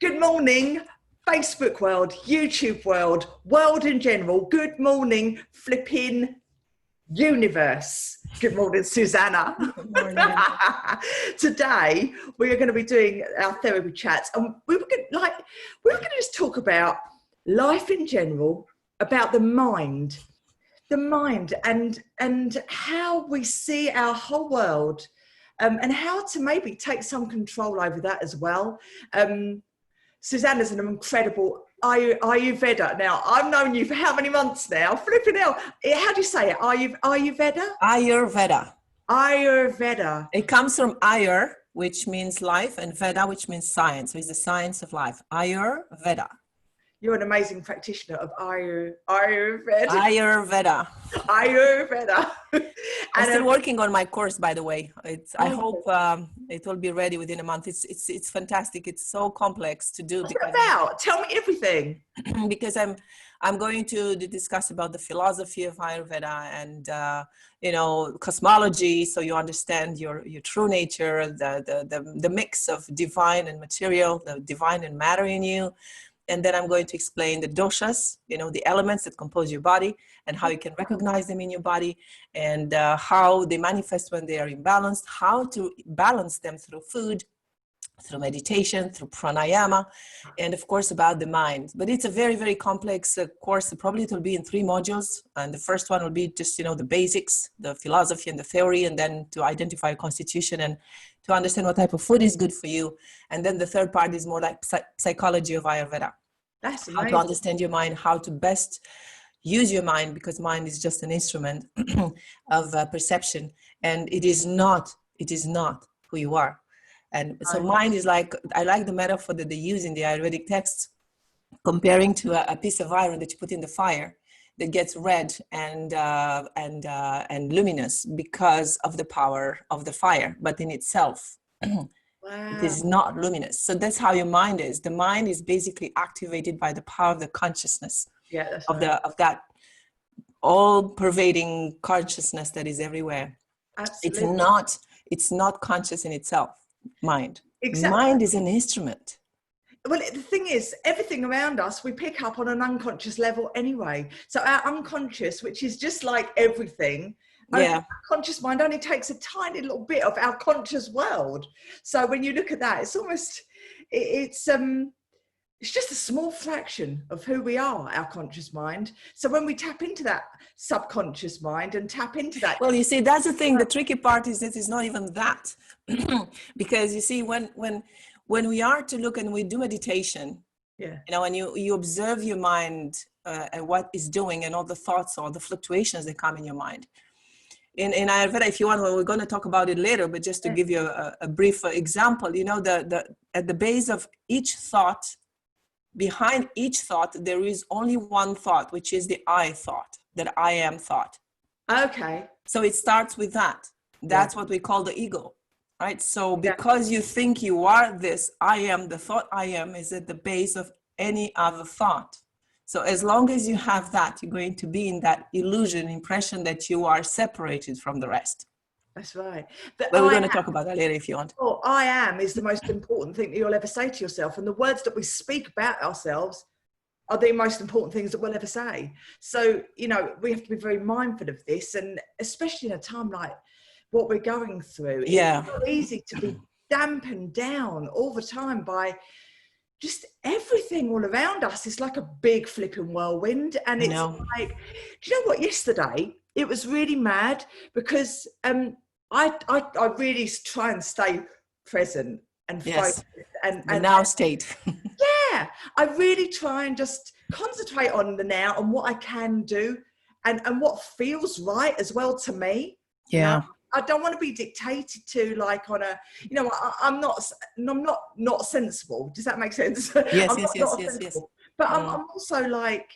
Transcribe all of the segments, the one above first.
Good morning, Facebook world, YouTube world, world in general. Good morning, flipping universe. Good morning, Suzana. Good morning. Today we are going to be doing our therapy chats, and we were going to just talk about life in general, about the mind, and how we see our whole world, and how to maybe take some control over that as well. Suzana's an incredible Aryuveda. Now, I've known you for how many months now? Flipping hell. How do you say it? Aryuveda? Ayurveda. Ayurveda. It comes from Ayur, which means life, and Veda, which means science. So it's the science of life. Ayurveda. You're an amazing practitioner of Ayurveda. Ayurveda. Ayurveda. I'm still working on my course, by the way. I hope it will be ready within a month. It's fantastic. It's so complex to do. What's it about? Tell me everything. Because I'm going to discuss about the philosophy of Ayurveda and cosmology, so you understand your true nature, the mix of divine and material, the divine and matter in you. And then I'm going to explain the doshas, the elements that compose your body, and how you can recognize them in your body, and how they manifest when they are imbalanced, how to balance them through food, through meditation, through pranayama, and of course about the mind. But it's a very, very complex course. Probably it will be in 3 modules. And the first one will be just, the basics, the philosophy and the theory, and then to identify a constitution and to understand what type of food is good for you. And then the third part is more like psychology of Ayurveda. That's amazing. How to understand your mind, how to best use your mind, because mind is just an instrument of perception, and it is not who you are. And so mind is like, I like the metaphor that they use in the Ayurvedic texts, comparing to a piece of iron that you put in the fire that gets red and luminous because of the power of the fire, but in itself, it is not luminous. So that's how your mind is. The mind is basically activated by the power of the consciousness, of that all-pervading consciousness that is everywhere. Absolutely. It's not conscious in itself. Mind. Exactly. Mind is an instrument. Well, the thing is, everything around us, we pick up on an unconscious level anyway. So our unconscious, which is just like everything, our conscious mind only takes a tiny little bit of our conscious world. So when you look at that, it's almost, it's just a small fraction of who we are, our conscious mind. So when we tap into that subconscious mind and tap into that. Well, you see, that's the thing. The tricky part is that it's not even that. Because you see, when we are to look and we do meditation, and you observe your mind and what it's doing and all the thoughts or the fluctuations that come in your mind. In Ayurveda, if you want, we're going to talk about it later, but just to give you a brief example, at the base of each thought, behind each thought, there is only one thought, which is the I thought, that I am thought. Okay. So it starts with that. That's what we call the ego. Right. So because you think you are this, I am, the thought I am is at the base of any other thought. So as long as you have that, you're going to be in that illusion, impression that you are separated from the rest. That's right. But we're going to talk about that later if you want. Oh, I am is the most important thing that you'll ever say to yourself. And the words that we speak about ourselves are the most important things that we'll ever say. So, we have to be very mindful of this. And especially in a time like what we're going through, it's so easy to be dampened down all the time by just everything all around us. It's like a big flipping whirlwind, and it's like, do you know what? Yesterday it was really mad because I really try and stay present and focused and now state. I really try and just concentrate on the now and what I can do and what feels right as well to me. I don't want to be dictated to, like, on a, I'm not sensible. Does that make sense? Yes. But I'm also like,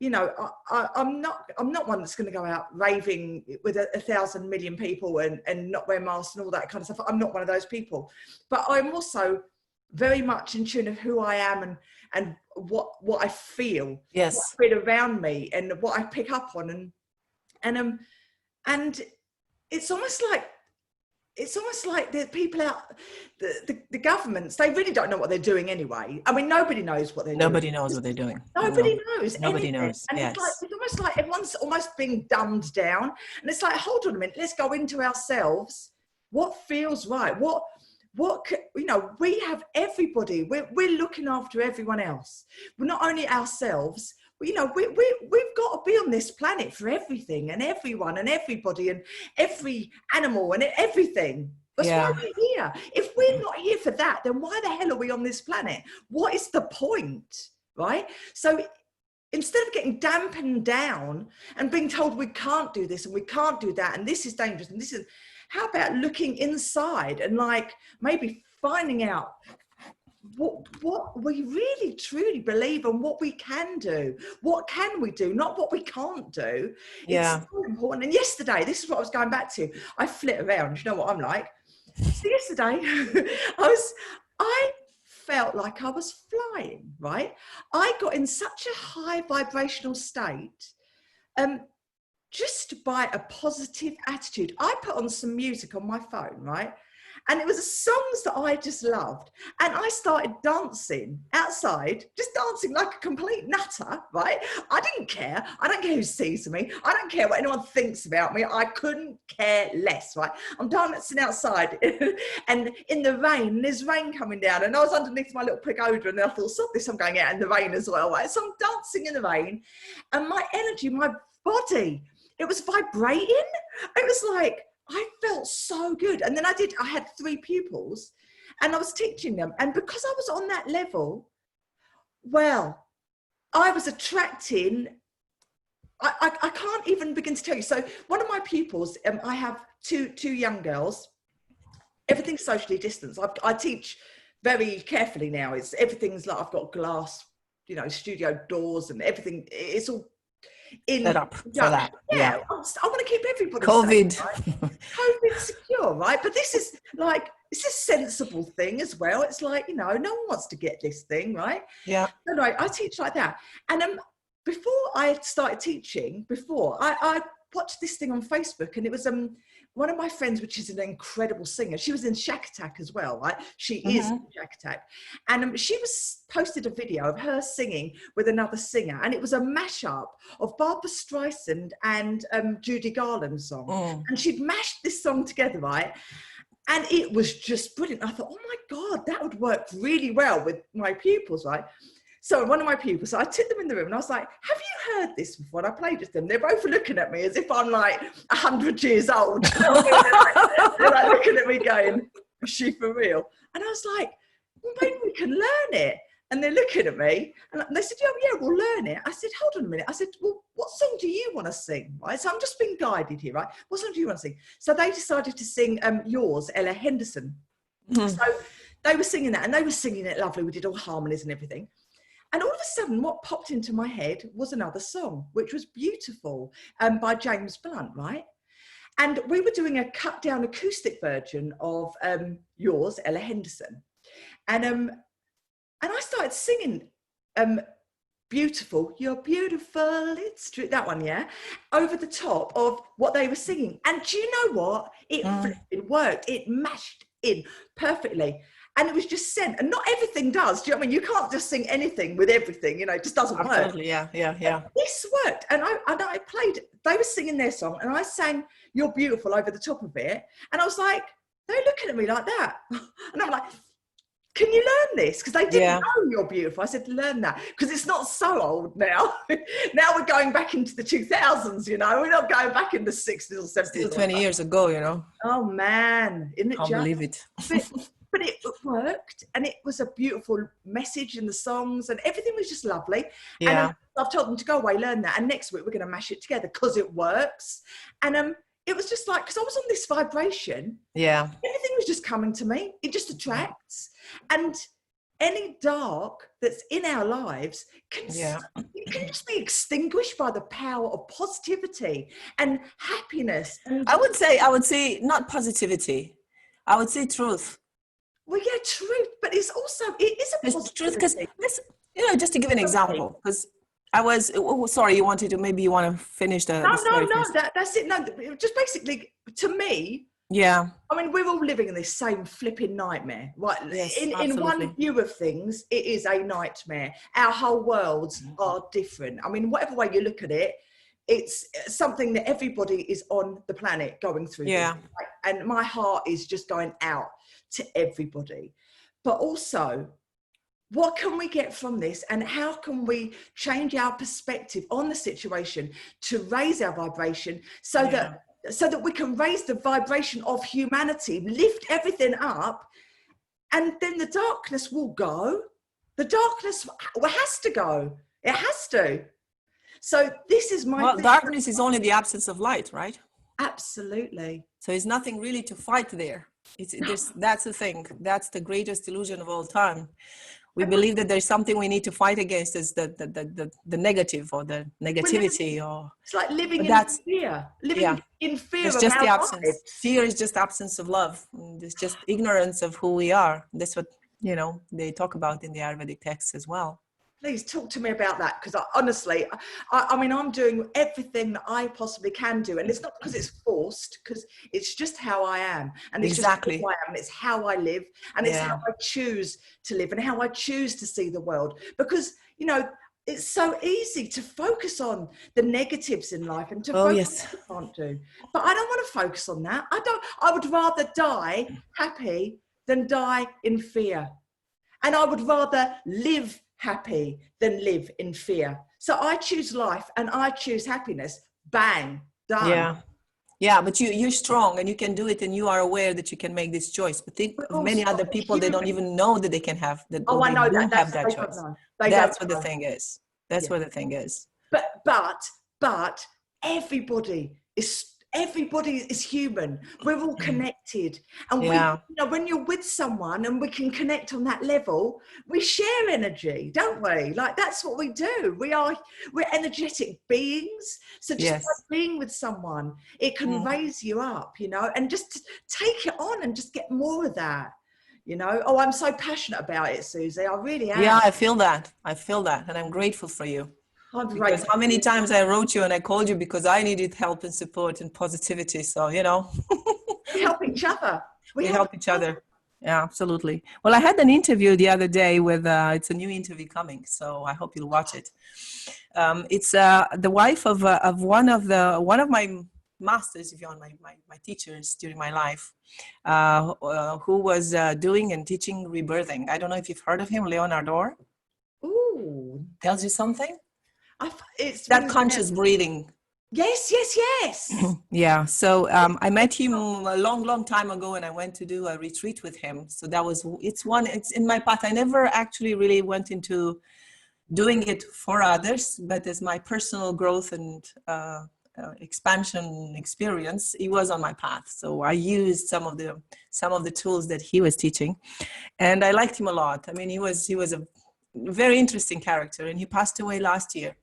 I'm not one that's going to go out raving with 1,000 million people and not wear masks and all that kind of stuff. I'm not one of those people. But I'm also very much in tune of who I am and what I feel. Yes. What I feel around me and what I pick up on and it's almost like it's almost like the people out, the governments, they really don't know what they're doing anyway. I mean, nobody knows what they're doing. Nobody knows what they're doing. Nobody knows Nobody anything. knows. And Yes. it's almost like everyone's almost being dumbed down. And it's like, hold on a minute, let's go into ourselves. What feels right? We have everybody. We're looking after everyone else. We're not only ourselves. We've got to be on this planet for everything and everyone and everybody and every animal and everything. That's why we're here. If we're not here for that, then why the hell are we on this planet? What is the point, right? So instead of getting dampened down and being told we can't do this and we can't do that and this is dangerous and this is, how about looking inside and like maybe finding out what we really truly believe and what we can do. What can we do? Not what we can't do. Yeah. It's so important. And yesterday, this is what I was going back to. I flit around. You know what I'm like? So yesterday, I felt like I was flying, right? I got in such a high vibrational state just by a positive attitude. I put on some music on my phone, right? And it was songs that I just loved. And I started dancing outside, just dancing like a complete nutter, right? I didn't care. I don't care who sees me. I don't care what anyone thinks about me. I couldn't care less, right? I'm dancing outside and in the rain, there's rain coming down. And I was underneath my little pagoda and I thought, stop this, I'm going out in the rain as well, right? So I'm dancing in the rain and my energy, my body, it was vibrating. It was like, I felt so good. And then I had 3 pupils and I was teaching them. And because I was on that level, well, I was attracting, I can't even begin to tell you. So one of my pupils, I have two young girls, everything's socially distanced. I teach very carefully now. Everything's like, I've got glass, studio doors and everything. It's all set up for that. Yeah. I want to keep everybody COVID safe, right? COVID secure, right? But this is like, it's a sensible thing as well. It's like, no one wants to get this thing, right? Yeah. So I teach like that. And before I started teaching, I watched this thing on Facebook, and it was one of my friends, which is an incredible singer. She was in Shack Attack as well, right? She is in Shack Attack. And she posted a video of her singing with another singer. And it was a mashup of Barbra Streisand and Judy Garland's song. And she'd mashed this song together, right? And it was just brilliant. I thought, oh my God, that would work really well with my pupils, right? So one of my pupils, I took them in the room and I was like, have you heard this before? And I played with them. They're both looking at me as if I'm like 100 years old. They're like looking at me going, is she for real? And I was like, well, maybe we can learn it. And they're looking at me and they said, yeah, we'll learn it. I said, hold on a minute. I said, well, what song do you want to sing? Right? So I'm just being guided here, right? What song do you want to sing? So they decided to sing Yours, Ella Henderson. So they were singing that and they were singing it lovely. We did all harmonies and everything. And all of a sudden, what popped into my head was another song, which was Beautiful by James Blunt, right? And we were doing a cut down acoustic version of Yours, Ella Henderson. And I started singing Beautiful, You're Beautiful, It's True, that one, yeah, over the top of what they were singing. And do you know what? It worked. It mashed in perfectly. And it was just sent. And not everything does. Do you know what I mean? You can't just sing anything with everything. It just doesn't work. Absolutely, yeah. But this worked. And I played, they were singing their song and I sang You're Beautiful over the top of it. And I was like, they're looking at me like that. And I'm like, can you learn this? Because they didn't know You're Beautiful. I said, learn that. Because it's not so old now. Now we're going back into the 2000s, We're not going back in the 60s or 70s. Still 20 years ago, Oh, man. Isn't it? Can't believe it. But it worked, and it was a beautiful message in the songs, and everything was just lovely. Yeah. And I've told them to go away, learn that, and next week we're going to mash it together because it works. And it was just like, because I was on this vibration. Yeah. Everything was just coming to me. It just attracts. And any dark that's in our lives can just be extinguished by the power of positivity and happiness. And I would say not positivity. I would say truth. Well, yeah, truth, but it is a positive truth, because just to give an example, because I was sorry, you want to finish the story no, first. that's it. No, just basically, to me, Yeah. I mean, we're all living in this same flipping nightmare. Right? Yes, In one view of things, it is a nightmare. Our whole worlds are different. I mean, whatever way you look at it, it's something that everybody is on the planet going through. Yeah. This, right? And my heart is just going out to everybody. But also, what can we get from this, and how can we change our perspective on the situation to raise our vibration so that we can raise the vibration of humanity, lift everything up, and then the darkness will go. The darkness has to go. It has to. So this is my Well, darkness is only the absence of light, right? Absolutely. So there's nothing really to fight there. That's the thing. That's the greatest illusion of all time. We believe that there's something we need to fight against, is the negative or the negativity. It's like living in fear. Living in fear it's of just our the absence. lives. Fear is just absence of love. It's just ignorance of who we are. That's what, they talk about in the Ayurvedic texts as well. Please talk to me about that, because honestly, I mean, I'm doing everything that I possibly can do, and it's not because it's forced, because it's just how I am, and it's just who I am, and it's how I live, and it's how I choose to live, and how I choose to see the world. Because it's so easy to focus on the negatives in life and to focus on what you can't do. But I don't want to focus on that. I would rather die happy than die in fear, and I would rather live happy than live in fear. So I choose life and I choose happiness. Bang, done. Yeah, but you're strong and you can do it, and you are aware that you can make this choice. But think of many other people, they don't even know that they can have that. Oh, I know that. Have that choice. That's what the thing is. That's what the thing is. But everybody is human. We're all connected, and when you're with someone and we can connect on that level, we share energy, don't we? Like, that's what we do. We're energetic beings. So just by being with someone, it can raise you up, and just take it on and just get more of that. Oh, I'm so passionate about it, Susie. I really am. Yeah, I feel that, and I'm grateful for you. Because how many times I wrote you and I called you because I needed help and support and positivity. So, we help each other. We help each other. Yeah, absolutely. Well, I had an interview the other day with, it's a new interview coming, so I hope you'll watch it. It's the wife of one of my masters, if you want, my teachers during my life, who was doing and teaching rebirthing. I don't know if you've heard of him, Leonard Orr. Ooh. Tells you something? It's that conscious breathing. Yes. Yeah. So I met him a long time ago, and I went to do a retreat with him. So it's in my path. I never actually really went into doing it for others, but as my personal growth and expansion experience, it was on my path. So I used some of the tools that he was teaching, and I liked him a lot. I mean, he was a very interesting character, and he passed away last year.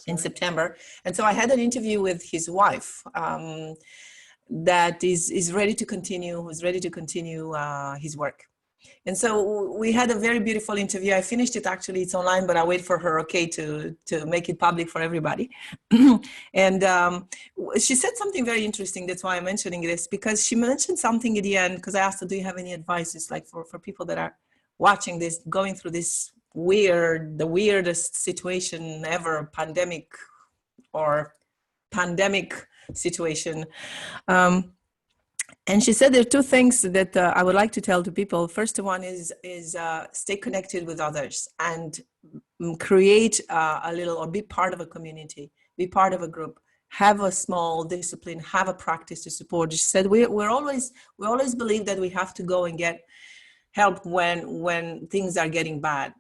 In September. And so I had an interview with his wife that is ready to continue, his work. And so we had a very beautiful interview. I finished it, actually, it's online, but I wait for her to make it public for everybody. And she said something very interesting. That's why I'm mentioning this, because she mentioned something at the end, because I asked her, do you have any advice? It's like for people that are watching this, going through this the weirdest situation ever, pandemic situation. And she said there are two things that I would like to tell to people. First one is stay connected with others and create be part of a community, be part of a group, have a small discipline, have a practice to support. She said we always believe that we have to go and get help when things are getting bad.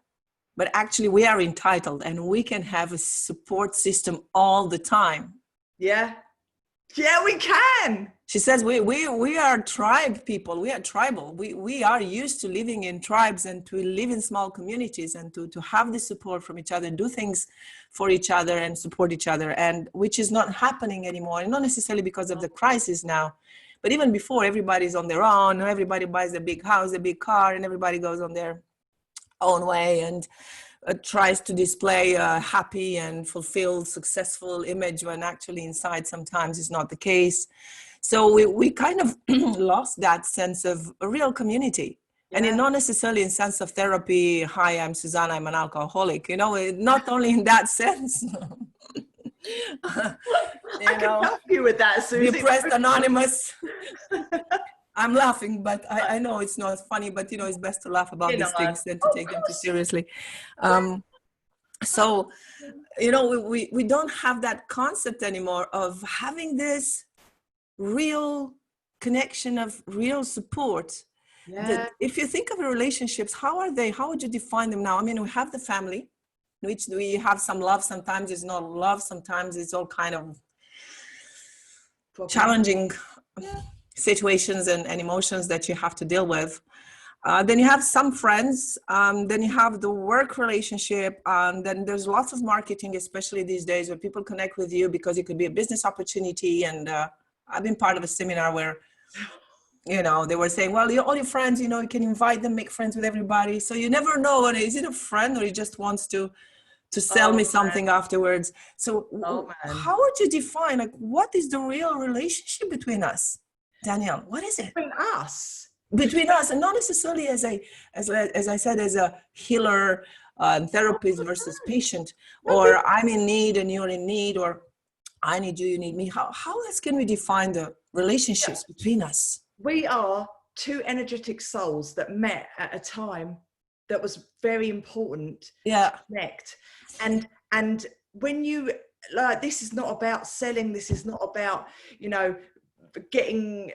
But actually we are entitled, and we can have a support system all the time. Yeah, we can. She says we are tribe people. We are tribal. We are used to living in tribes and to live in small communities and to have the support from each other, do things for each other and support each other, and which is not happening anymore. And not necessarily because of the crisis now, but even before, everybody's on their own. Everybody buys a big house, a big car, and everybody goes on their own way and tries to display a happy and fulfilled, successful image, when actually inside sometimes is not the case. So we kind of lost that sense of a real community. Yeah. And not necessarily in sense of therapy, hi, I'm Suzana, I'm an alcoholic, not only in that sense. I can help you with that, Susie. Depressed Anonymous. I'm laughing, but I know it's not funny, but it's best to laugh about these things than to take them too seriously. So, we don't have that concept anymore of having this real connection of real support. Yeah. That if you think of relationships, how are they? How would you define them now? I mean, we have the family, which we have some love. Sometimes it's not love. Sometimes it's all kind of challenging situations and emotions that you have to deal with. Then you have some friends, then you have the work relationship, then there's lots of marketing, especially these days, where people connect with you because it could be a business opportunity. And I've been part of a seminar where, they were saying, well, all your friends, you can invite them, make friends with everybody. So you never know, is it a friend or he just wants to sell me something afterwards? So how would you define, what is the real relationship between us? Danielle, what is it? Between us, and not necessarily as I said, as a healer, therapist versus patient, or I'm in need and you're in need, or I need you, you need me. How else can we define the relationships between us? We are two energetic souls that met at a time that was very important to connect. And when you, this is not about selling, this is not about, getting,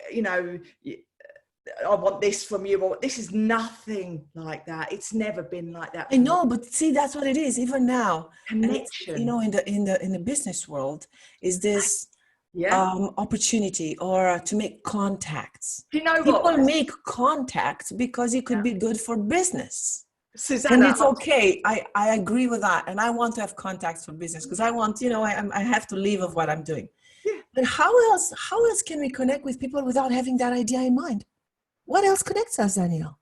I want this from you, or this is nothing like that. It's never been like that. I know, but see, that's what it is. Even now, connection. In the business world, is this opportunity or to make contacts. People make contacts because it could be good for business. Suzana, and it's okay. I agree with that, and I want to have contacts for business because I want, I have to live of what I'm doing. Yeah. But how else can we connect with people without having that idea in mind? What else connects us, Danielle?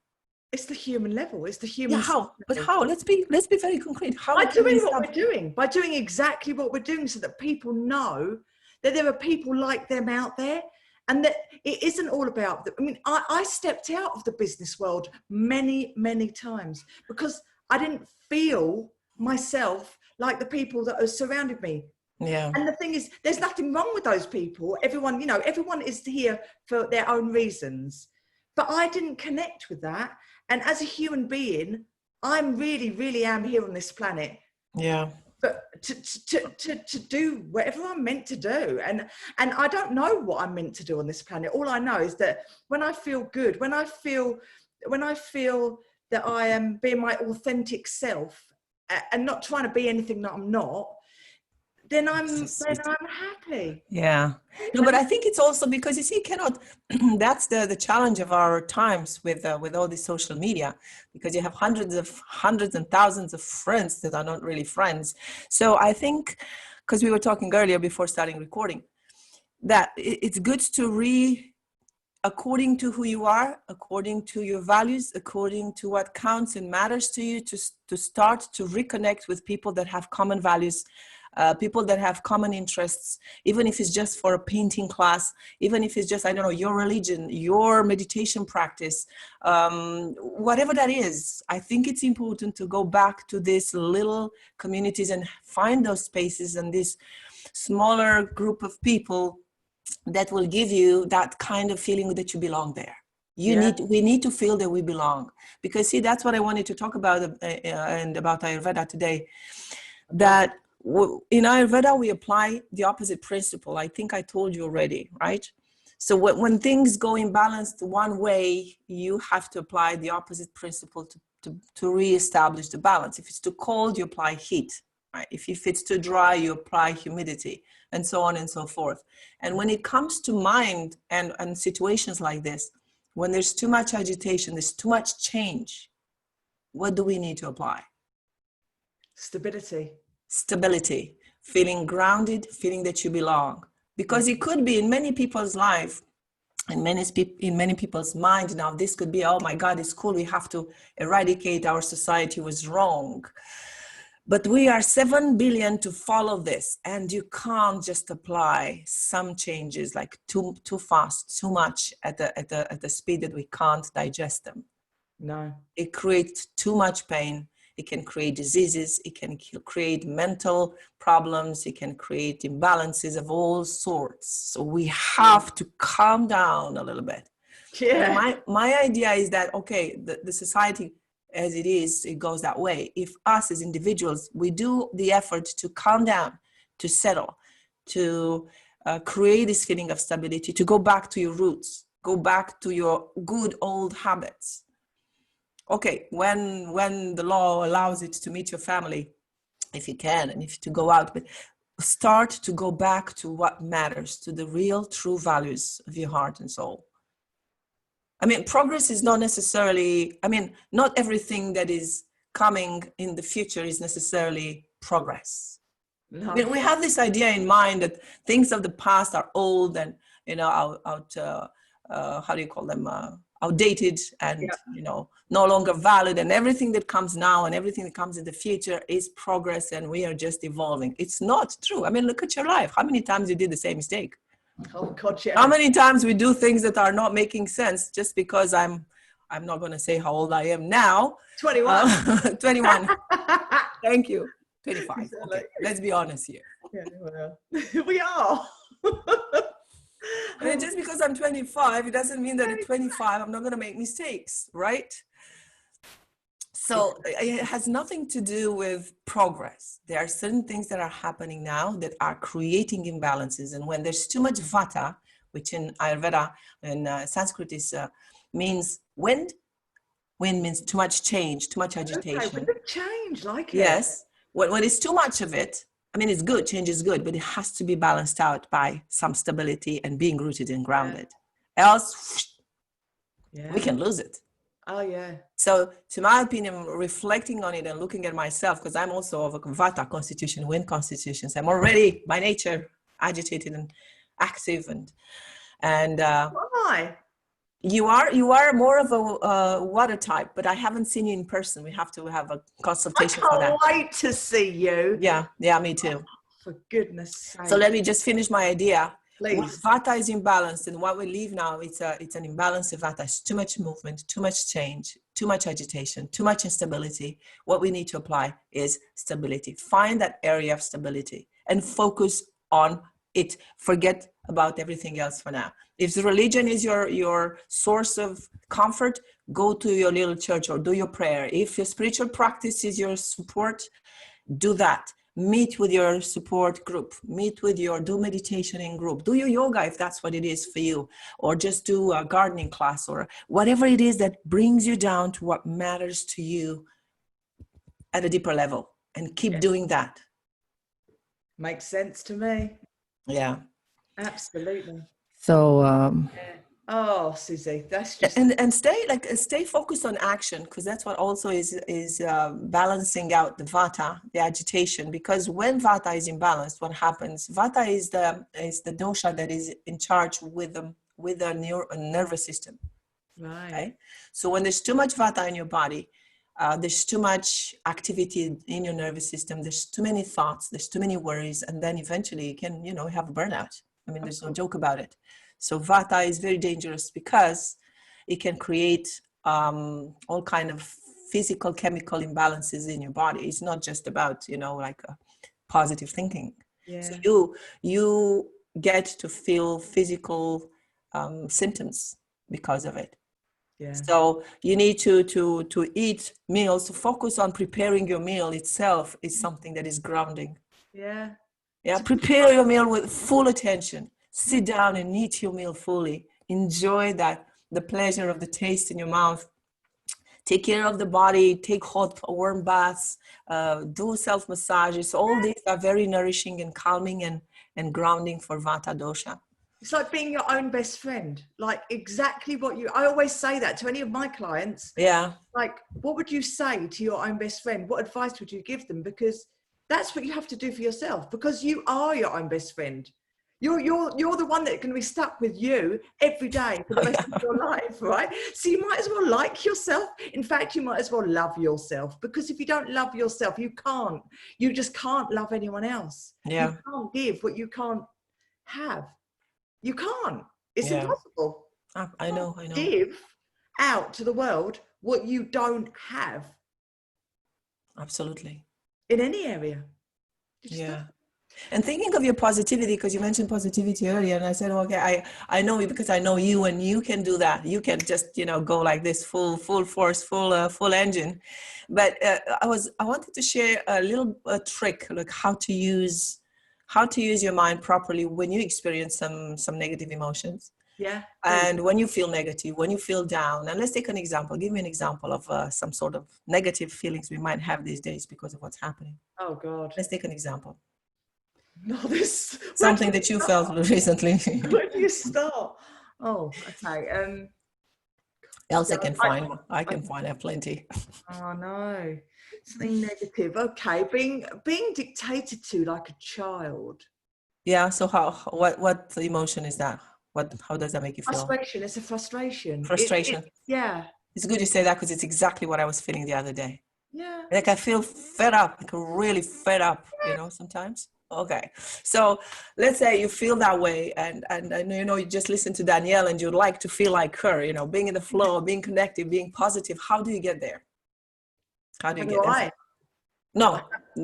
It's the human level. It's the human. Yeah, how? But how? Let's be very concrete. How? By doing what we're doing. By doing exactly what we're doing, so that people know that there are people like them out there, and that it isn't all about them. I mean, I stepped out of the business world many, many times because I didn't feel myself like the people that are surrounded me. Yeah. And the thing is, there's nothing wrong with those people. Everyone, everyone is here for their own reasons. But I didn't connect with that. And as a human being, I'm really, really am here on this planet. Yeah. But to do whatever I'm meant to do. And I don't know what I'm meant to do on this planet. All I know is that when I feel good, when I feel that I am being my authentic self and not trying to be anything that I'm not, then I'm happy. Yeah. No, but I think it's also because you see, that's the challenge of our times with all this social media, because you have hundreds and thousands of friends that are not really friends. So I think, because we were talking earlier before starting recording, that it's good to according to who you are, according to your values, according to what counts and matters to you, to start to reconnect with people that have common values, people that have common interests, even if it's just for a painting class, even if it's just, I don't know, your religion, your meditation practice, whatever that is. I think it's important to go back to these little communities and find those spaces and this smaller group of people that will give you that kind of feeling that you belong there. We need to feel that we belong, because see, that's what I wanted to talk about and about Ayurveda today, that in Ayurveda, we apply the opposite principle. I think I told you already, right? So when things go imbalanced one way, you have to apply the opposite principle to reestablish the balance. If it's too cold, you apply heat, right? If it's too dry, you apply humidity, and so on and so forth. And when it comes to mind and situations like this, when there's too much agitation, there's too much change, what do we need to apply? Stability, feeling grounded, feeling that you belong. Because it could be in many people's life, in many people's mind now, this could be, oh my God, it's cool, we have to eradicate, our society was wrong. But we are 7 billion to follow this, and you can't just apply some changes like too fast, too much at the speed that we can't digest them. No. It creates too much pain. It can create diseases. It can create mental problems. It can create imbalances of all sorts. So we have to calm down a little bit. Yeah. And my idea is that, okay, the society as it is, it goes that way. If us as individuals, we do the effort to calm down, to settle, to create this feeling of stability, to go back to your roots, go back to your good old habits. Okay, when the law allows it to meet your family, if you can, and if to go out, but start to go back to what matters, to the real true values of your heart and soul. I mean, progress is not necessarily, I mean, not everything that is coming in the future is necessarily progress. No. I mean, we have this idea in mind that things of the past are old and, you know, how do you call them? Outdated and, yeah, you know, no longer valid, and everything that comes now and everything that comes in the future is progress and we are just evolving. It's not true. I mean, look at your life. How many times you did the same mistake? Oh God, yeah. How many times we do things that are not making sense just because I'm not going to say how old I am now. 21. 21. Thank you. 25. Okay, let's be honest here. Yeah, well, we are. I mean, just because I'm 25, it doesn't mean that at 25 I'm not going to make mistakes, right? So it has nothing to do with progress. There are certain things that are happening now that are creating imbalances. And when there's too much vata, which in Ayurveda and Sanskrit is means wind. Wind means too much change, too much agitation. Okay, wind of change, like it. Yes. When it's too much of it, I mean, it's good, change is good, but it has to be balanced out by some stability and being rooted and grounded. Yeah. Else, yeah, we can lose it. Oh, yeah. So, to my opinion, reflecting on it and looking at myself, because I'm also of a Vata constitution, wind constitutions, I'm already by nature agitated and active, and why? You are more of a water type, but I haven't seen you in person. We have to have a consultation for that. I can't wait to see you. Yeah, me too. For goodness sake. So let me just finish my idea. Please. Vata is imbalanced, and what we leave now, it's an imbalance of Vata. It's too much movement, too much change, too much agitation, too much instability. What we need to apply is stability. Find that area of stability and focus on it. Forget about everything else for now. If the religion is your source of comfort, go to your little church or do your prayer. If your spiritual practice is your support, do that. Meet with your support group. Do meditation in group. Do your yoga if that's what it is for you, or just do a gardening class or whatever it is that brings you down to what matters to you at a deeper level, and keep doing that. Makes sense to me. Yeah. Absolutely. So oh, Susie, that's just and stay focused on action, because that's what also is balancing out the Vata, the agitation. Because when Vata is imbalanced, what happens? Vata is the dosha that is in charge with the nervous system. Right. Okay? So when there's too much Vata in your body, there's too much activity in your nervous system. There's too many thoughts. There's too many worries, and then eventually you can have a burnout. I mean, there's no joke about it. So Vata is very dangerous because it can create all kind of physical, chemical imbalances in your body. It's not just about, like positive thinking. Yeah. So you get to feel physical symptoms because of it. Yeah. So you need to eat meals. To focus on preparing your meal itself is something that is grounding. Yeah. Yeah. Prepare your meal with full attention. Sit down and eat your meal fully. Enjoy the pleasure of the taste in your mouth. Take care of the body. Take hot or warm baths. Do self-massages. All these are very nourishing and calming and grounding for Vata dosha. It's like being your own best friend. Like exactly I always say that to any of my clients. Yeah. Like, what would you say to your own best friend? What advice would you give them? Because that's what you have to do for yourself, because you are your own best friend. You're the one that's going to be stuck with you every day for the rest of your life, right? So you might as well like yourself. In fact, you might as well love yourself, because if you don't love yourself, you just can't love anyone else. Yeah. You can't give what you can't have. You can't. It's Yeah. impossible. I know. Give out to the world what you don't have. Absolutely. In any area. Yeah. And thinking of your positivity, because you mentioned positivity earlier, and I said, okay, I know you because I know you, and you can do that. You can just, go like this, full force, full engine. But I wanted to share a little trick, like how to use your mind properly when you experience some negative emotions. Yeah. And when you feel negative, when you feel down. And let's take an example. Give me an example of some sort of negative feelings we might have these days because of what's happening. Oh God. Let's take an example. No, Something that you felt recently. Where do you start? Oh, okay. Else I can find. I have plenty. Oh no, something negative. Okay, being dictated to like a child. Yeah. So what emotion is that? How does that make you feel? Frustration. It's a frustration. Frustration. Yeah. It's good you say that, because it's exactly what I was feeling the other day. Yeah. Like I feel fed up, like really fed up, sometimes. Okay. So let's say you feel that way, and you just listen to Danielle and you'd like to feel like her, being in the flow, being connected, being positive. How do you get there? How do you get there? No,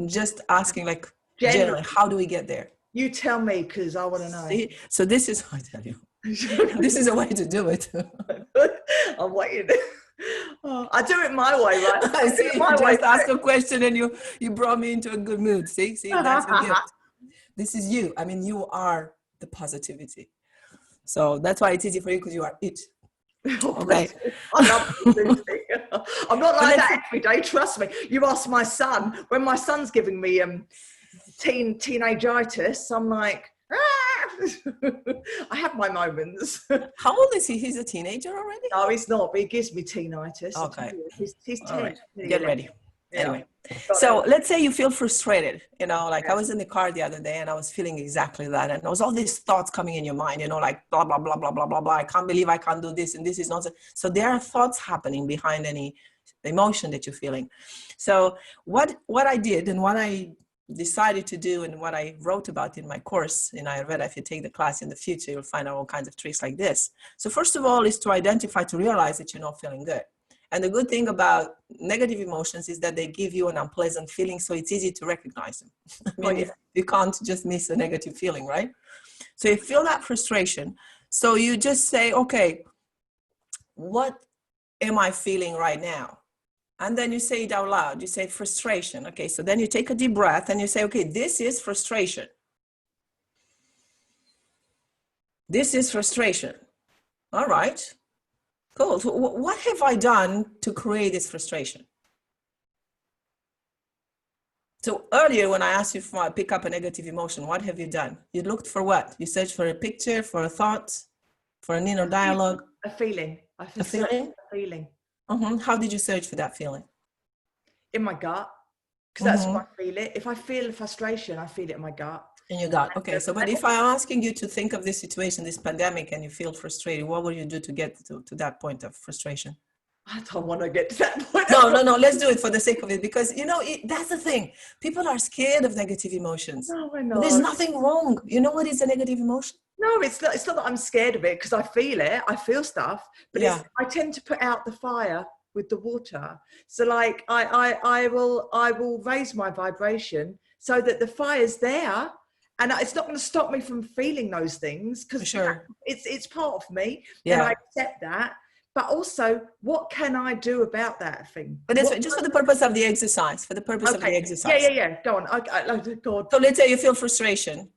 just asking, like, generally, how do we get there? You tell me, because I want to know. See? So this is, I tell you, this is a way to do it. I'm waiting. Oh, I do it my way, right? I see. You just ask a question and you brought me into a good mood. See, that's your gift. This is you. I mean, you are the positivity. So that's why it's easy for you, because you are it. Okay. I love positivity. I'm not like that every day. Trust me. You ask my son. When my son's giving me teenageitis, I'm like, I have my moments. How old is he? He's a teenager already? No, he's not, but he gives me teenitis. Okay. He's 10. Right. Get ready. Yeah. Anyway, so let's say you feel frustrated, I was in the car the other day and I was feeling exactly that. And there was all these thoughts coming in your mind, like blah, blah, blah, blah, blah, blah, blah. I can't believe I can't do this. And this is nonsense. So there are thoughts happening behind any emotion that you're feeling. So what I did, and what I decided to do, and what I wrote about in my course in Aryuveda, if you take the class in the future, you'll find out all kinds of tricks like this. So first of all is to identify, to realize that you're not feeling good. And the good thing about negative emotions is that they give you an unpleasant feeling, so it's easy to recognize them. I mean, you can't just miss a negative feeling, right? So you feel that frustration. So you just say, okay, what am I feeling right now? And then you say it out loud. You say frustration. Okay, so then you take a deep breath and you say, okay, this is frustration. This is frustration. All right. Cool. So what have I done to create this frustration? So earlier when I asked you to pick up a negative emotion, what have you done? You looked for what? You searched for a picture, for a thought, for an inner dialogue? A feeling. A feeling? A feeling. How did you search for that feeling? In my gut. Because that's what I feel it. If I feel frustration, I feel it in my gut. In your gut. Okay. So, but if I'm asking you to think of this situation, this pandemic, and you feel frustrated, what will you do to get to that point of frustration? I don't want to get to that point. No. Let's do it for the sake of it, because that's the thing. People are scared of negative emotions. No, I know. There's nothing wrong. You know what is a negative emotion? No, it's not that I'm scared of it, because I feel it. I feel stuff, but I tend to put out the fire with the water. So like I will raise my vibration so that the fire's there. And it's not going to stop me from feeling those things, because it's part of me, and I accept that. But also, what can I do about that thing? But it's just for the purpose of the exercise. For the purpose of the exercise. Yeah. Go on. God. So let's say you feel frustration.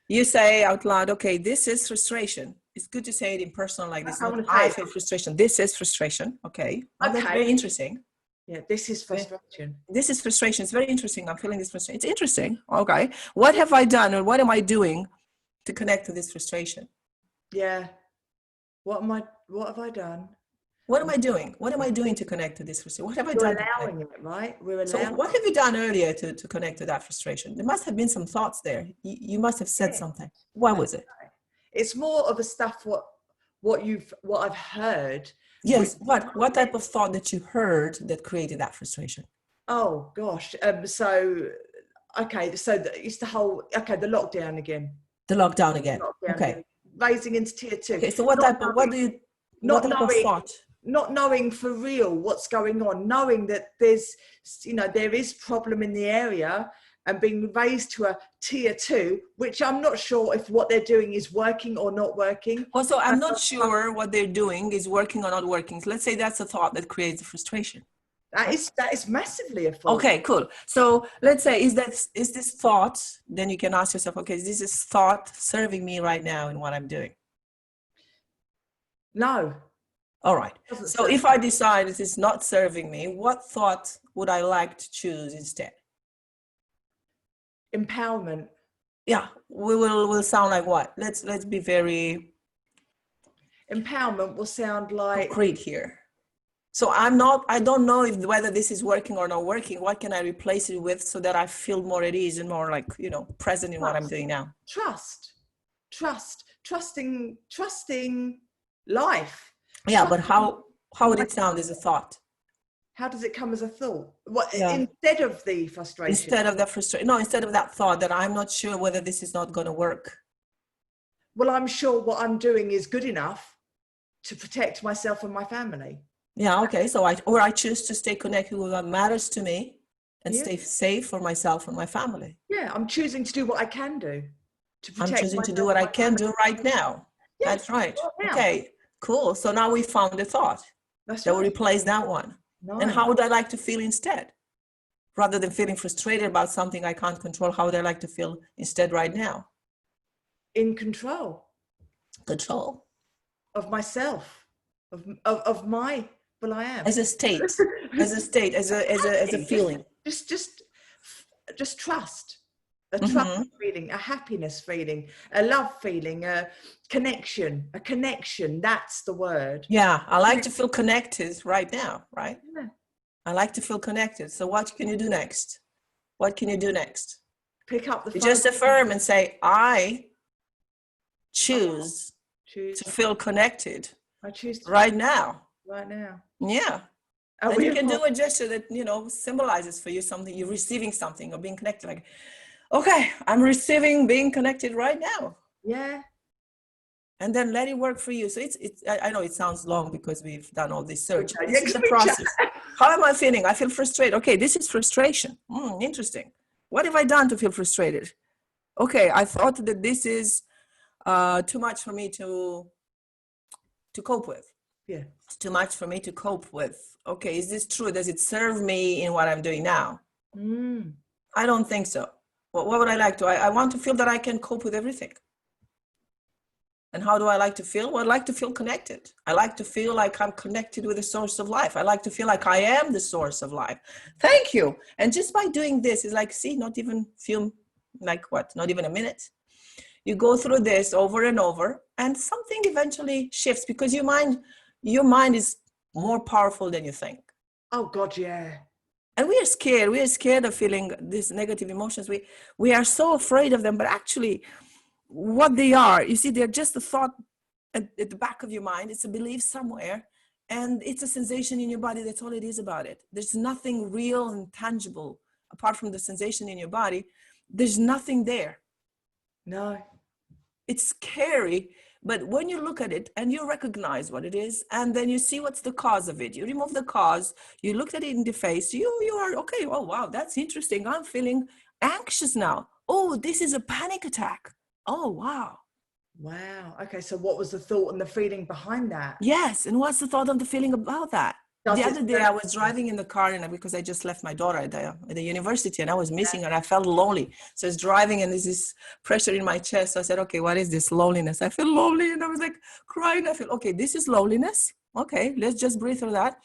You say out loud, okay, this is frustration. It's good to say it in personal like this. I feel frustration. This is frustration. Okay. That's very interesting. Yeah, this is frustration. This is frustration. It's very interesting. I'm feeling this frustration. It's interesting. Okay. What have I done, or what am I doing to connect to this frustration? Yeah. What have I done What am I doing? What am I doing to connect to this frustration? What have I We're done to allowing connect? it, right? We're So allowing what have you done earlier to connect to that frustration? There must have been some thoughts there. You must have said it. something. What was it? It's more of a stuff what I've heard. Yes. What type of thought that you heard that created that frustration? Oh gosh. So okay. So it's the whole the lockdown again. The lockdown again. Lockdown Okay. again. Raising into tier 2. Okay. So what type of thought? Not knowing for real what's going on, knowing that there is problem in the area, and being raised to a tier 2, which I'm not sure if what they're doing is working or not working. Also, I'm not sure what they're doing is working or not working. So let's say that's a thought that creates the frustration. That is massively a fault. Okay, cool. So let's say, is this thought, then you can ask yourself, okay, is this thought serving me right now in what I'm doing? No. All right. So if I decide it is not serving me, what thought would I like to choose instead? Empowerment. Yeah, we'll sound like what? Let's be very empowerment will sound like concrete here. So I don't know whether this is working or not working. What can I replace it with so that I feel more at ease and more like, present in what I'm doing now? Trusting life. Yeah, but how would it sound as a thought? How does it come as a thought? Instead of the frustration? Instead of that thought that I'm not sure whether this is not going to work. Well, I'm sure what I'm doing is good enough to protect myself and my family. Yeah, okay. So I choose to stay connected with what matters to me and stay safe for myself and my family. Yeah, I'm choosing to do what I can do to protect I'm choosing to do what I can do right now. Yeah, that's right. Okay, cool. So now we found a thought that will replace that one. Nice. And how would I like to feel instead? Rather than feeling frustrated about something I can't control, how would I like to feel instead right now? In control. Control. Of myself. Of my, well, I am. As a state, as a feeling. Just trust. A trust feeling, a happiness feeling, a love feeling, a connection. That's the word. Yeah, I like to feel connected right now, right? Yeah. I like to feel connected. So what can you do next? What can you do next? Pick up the phone. You just affirm and say, I choose to feel connected. I choose to right now. Right now. Yeah. And you can do a gesture that, symbolizes for you something, you're receiving something or being connected. Like, okay, I'm receiving being connected right now. Yeah. And then let it work for you. So I know it sounds long because we've done all this search. Okay, this is the process. How am I feeling? I feel frustrated. Okay, this is frustration. Interesting. What have I done to feel frustrated? Okay, I thought that this is too much for me to cope with. Yeah. It's too much for me to cope with. Okay, is this true? Does it serve me in what I'm doing now? I don't think so. What would I like to? I want to feel that I can cope with everything. And how do I like to feel? Well, I like to feel connected. I like to feel like I'm connected with the source of life. I like to feel like I am the source of life. Thank you. And just by doing this, it's like, see, not even a minute. You go through this over and over, and something eventually shifts because your mind is more powerful than you think. Oh God, yeah. And we are scared. We are scared of feeling these negative emotions. We are so afraid of them, but actually what they are, you see, they're just a thought at the back of your mind. It's a belief somewhere, and it's a sensation in your body. That's all it is about it. There's nothing real and tangible apart from the sensation in your body. There's nothing there. No. It's scary, but when you look at it and you recognize what it is, and then you see what's the cause of it, you remove the cause, you look at it in the face, you are, okay, oh, wow, that's interesting. I'm feeling anxious now. Oh, this is a panic attack. Oh, wow. Wow. Okay, so what was the thought and the feeling behind that? Yes, and what's the thought and the feeling about that? The other day I was driving in the car because I just left my daughter at the university and I was missing her. I felt lonely. So I was driving and there's this pressure in my chest. So I said, okay, what is this loneliness? I feel lonely. And I was like crying. I feel, okay, this is loneliness. Okay, let's just breathe through that.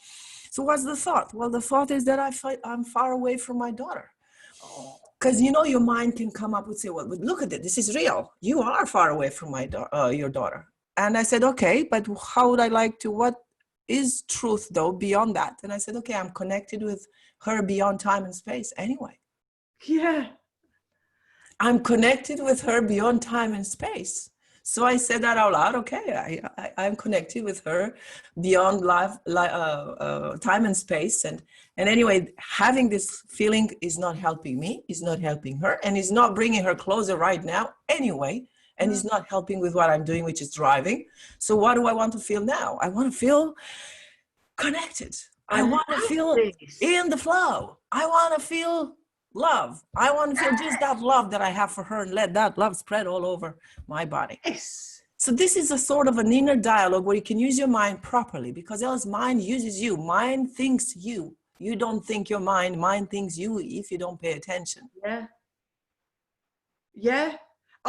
So what's the thought? Well, the thought is that I'm far away from my daughter. Because, your mind can come up and say, well, look at it. This is real. You are far away from your daughter. And I said, okay, but how would I like to, what is truth though beyond that? And I said, okay, I'm connected with her beyond time and space anyway. Yeah. I'm connected with her beyond time and space. So I said that out loud. Okay, I'm connected with her beyond time and space. And anyway, having this feeling is not helping me, is not helping her, and is not bringing her closer right now anyway, and is not helping with what I'm doing, which is driving. So what do I want to feel now? I want to feel connected. I want to feel in the flow. I want to feel love. I want to feel just that love that I have for her, and let that love spread all over my body. Yes. So this is a sort of an inner dialogue where you can use your mind properly, because else mind uses you. Mind thinks you. You don't think your mind. Mind thinks you if you don't pay attention. Yeah. Yeah.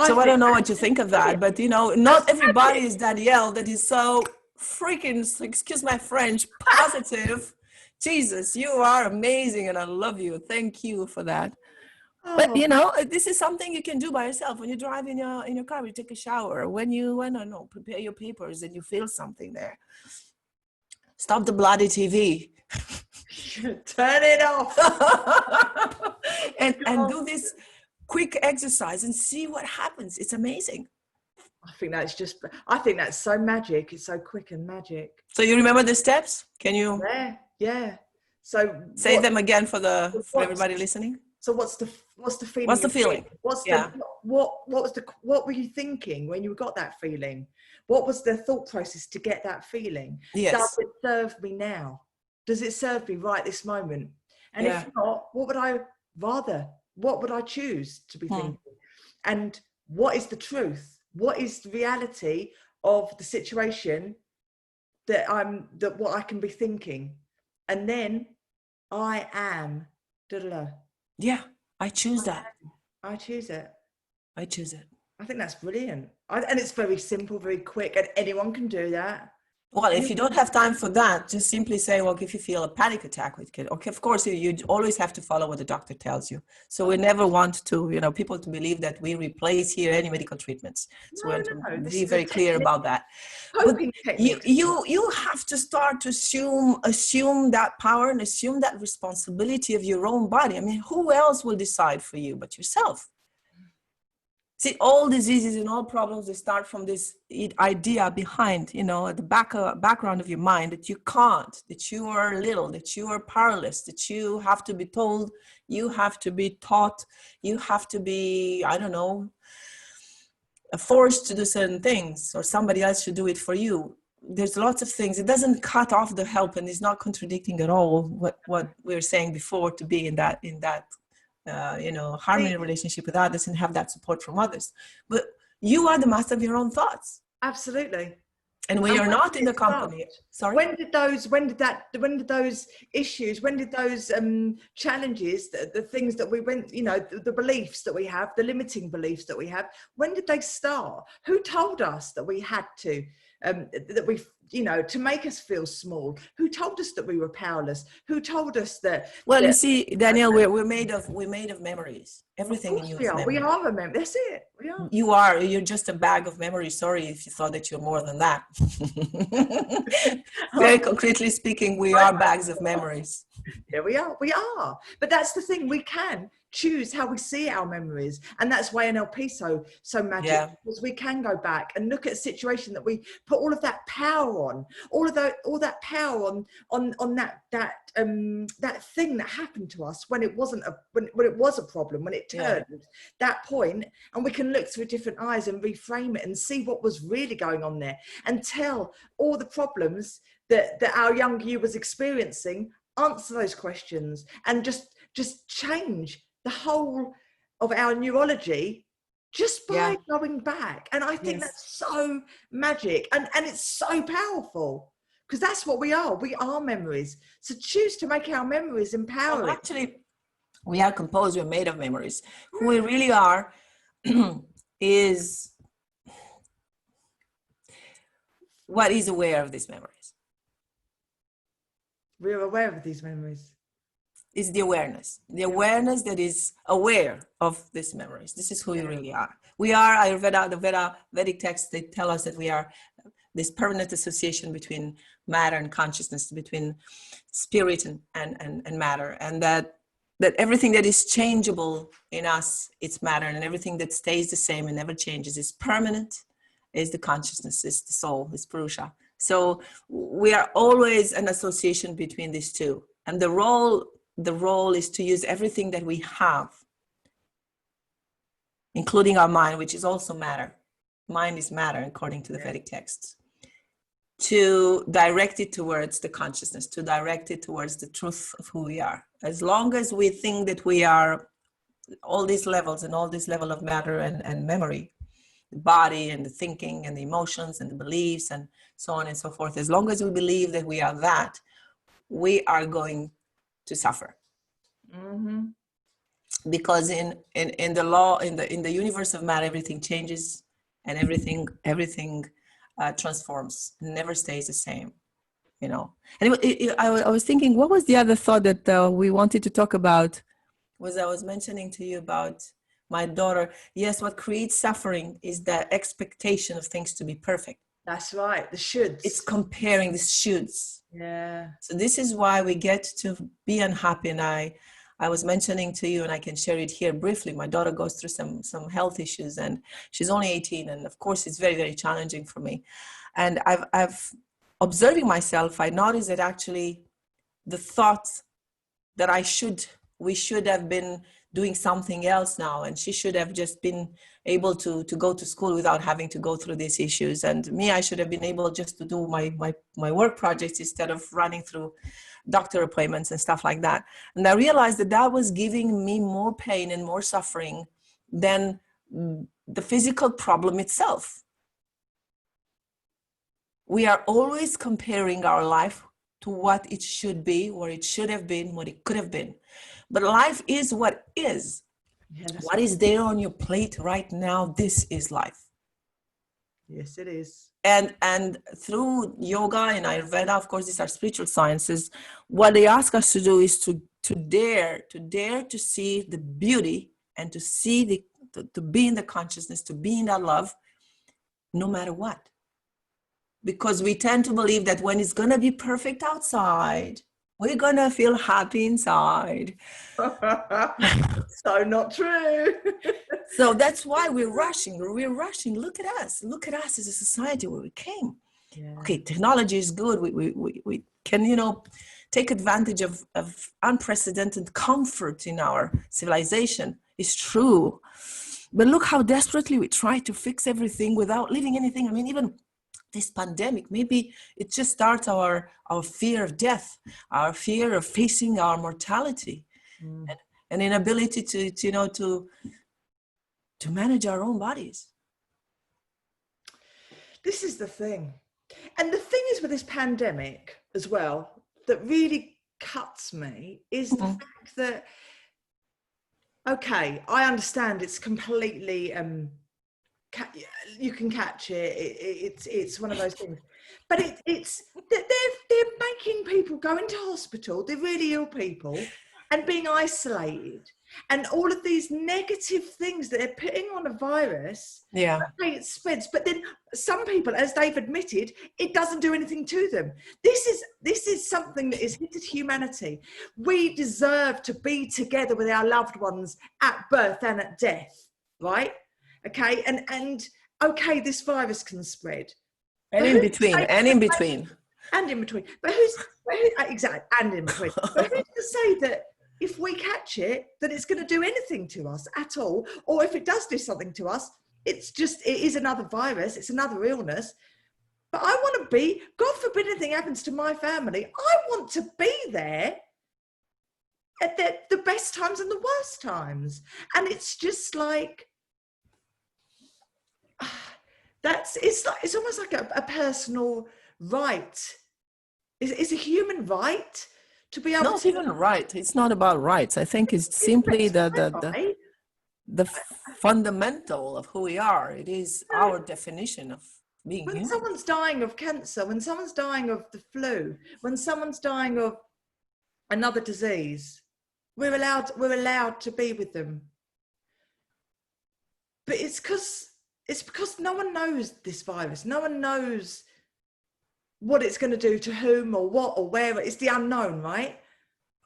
So I don't know what you think of that, but not everybody is Danielle that is so freaking, excuse my French, positive. Jesus, you are amazing and I love you. Thank you for that. Oh. But this is something you can do by yourself. When you drive in your car, you take a shower, when you, I don't know, prepare your papers and you feel something there. Stop the bloody TV. Turn it off. and do this quick exercise and see what happens. It's amazing. I think that's so magic. It's so quick and magic. So you remember the steps? Can you? Yeah. So say them again for everybody listening. So what's the feeling? What's the feeling? What were you thinking when you got that feeling? What was the thought process to get that feeling? Yes. Does it serve me now? Does it serve me right this moment? And if not, what would I choose to be thinking? And what is the truth? What is the reality of the situation that what I can be thinking? And then I am. Yeah, I choose that. I choose it. I choose it. I think that's brilliant. And it's very simple, very quick, and anyone can do that. Well, if you don't have time for that, just simply say, well, if you feel a panic attack with kids, okay, of course, you always have to follow what the doctor tells you. So we never want to, people to believe that we replace here any medical treatments. So we want to be very clear about that. But you have to start to assume that power and assume that responsibility of your own body. I mean, who else will decide for you but yourself? See, all diseases and all problems, they start from this idea behind, at the background of your mind that you can't, that you are little, that you are powerless, that you have to be told, you have to be taught, you have to be, I don't know, forced to do certain things, or somebody else should do it for you. There's lots of things. It doesn't cut off the help, and it's not contradicting at all what we were saying before, to be in that harmony relationship with others and have that support from others. But you are the master of your own thoughts. Absolutely. And when you're not in the company, sorry. When did those issues, when did those challenges, the things that we went, the beliefs that we have, the limiting beliefs that we have, when did they start? Who told us that we had to, to make us feel small? Who told us that we were powerless? Who told us that? Well, you see, Danielle, we're made of memories. Everything in you is memory. We are a memory. That's it. We are. You're just a bag of memories. Sorry if you thought that you're more than that. Very concretely speaking, we are bags of memories. Yeah, we are. But that's the thing. We can choose how we see our memories, and that's why NLP so magic, because we can go back and look at a situation that we put all of that power on, all that power on that thing that happened to us when it wasn't when it was a problem, when it turned that point, and we can look through different eyes and reframe it and see what was really going on there, and tell all the problems that our young you was experiencing, answer those questions, and just change the whole of our neurology just by going back. And I think that's so magic, and it's so powerful, because that's what we are. We are memories. So choose to make our memories empowering. Well, actually, we are composed, we're made of memories. Who we really are is what is aware of these memories. We're aware of these memories. Is the awareness that is aware of these memories. This is who we really are. We are Aryuveda, the Vedic texts, they tell us that we are this permanent association between matter and consciousness, between spirit and matter, and that everything that is changeable in us, it's matter, and everything that stays the same and never changes is permanent, is the consciousness, is the soul, is Purusha. So we are always an association between these two. And the role is to use everything that we have, including our mind, which is also matter. Mind is matter, according to the Vedic texts, to direct it towards the consciousness, to direct it towards the truth of who we are. As long as we think that we are all these levels and all this level of matter and memory, the body and the thinking and the emotions and the beliefs and so on and so forth, as long as we believe that we are that, we are going to suffer. Mm-hmm. Because in the law, in the universe of matter, everything changes and everything transforms, never stays the same, you know. And I was thinking, what was the other thought that we wanted to talk about? I was mentioning to you about my daughter. Yes, what creates suffering is the expectation of things to be perfect. That's right, the shoulds. It's comparing the shoulds. Yeah. So this is why we get to be unhappy. And I was mentioning to you, and I can share it here briefly. My daughter goes through some health issues, and she's only 18. And of course, it's very, very challenging for me. And I've observing myself, I noticed that actually the thought that we should have been doing something else now, and she should have just been able to go to school without having to go through these issues. And me, I should have been able just to do my work projects instead of running through doctor appointments and stuff like that. And I realized that was giving me more pain and more suffering than the physical problem itself. We are always comparing our life to what it should be, where it should have been, what it could have been. But life is what is. Yeah, what is there on your plate right now, this is life. Yes, it is. And through yoga and Ayurveda, of course, these are spiritual sciences. What they ask us to do is to dare to see the beauty and to see to be in the consciousness, to be in that love, no matter what. Because we tend to believe that when it's going to be perfect outside, we're going to feel happy inside. So not true. So that's why we're rushing. Look at us as a society where we came. Yeah. Okay, technology is good. We can, take advantage of unprecedented comfort in our civilization. It's true. But look how desperately we try to fix everything without leaving anything. I mean, even this pandemic, maybe it just starts our fear of death, our fear of facing our mortality, and inability to manage our own bodies. This is the thing. And the thing is with this pandemic as well, that really cuts me, is the fact that, okay, I understand it's completely, you can catch it. It's one of those things, but it's they're making people go into hospital. They're really ill people, and being isolated, and all of these negative things that they're putting on a virus. Yeah, okay, it spreads, but then some people, as they've admitted, it doesn't do anything to them. This is something that is hitting humanity. We deserve to be together with our loved ones at birth and at death, right? Okay, and okay, this virus can spread. And in between. But who's exactly, and in between. But who's to say that if we catch it, that it's going to do anything to us at all? Or if it does do something to us, it is another virus, it's another illness. But I want to be, God forbid anything happens to my family, I want to be there at the best times and the worst times. And it's just like, it's almost like a personal right. It's a human right to be able not even right. It's not about rights. I think it's simply the fundamental of who we are. It is our definition of being human. When someone's dying of cancer, when someone's dying of the flu, when someone's dying of another disease, we're allowed to be with them. But it's because no one knows this virus. No one knows what it's going to do to whom or what or where. It's the unknown, right?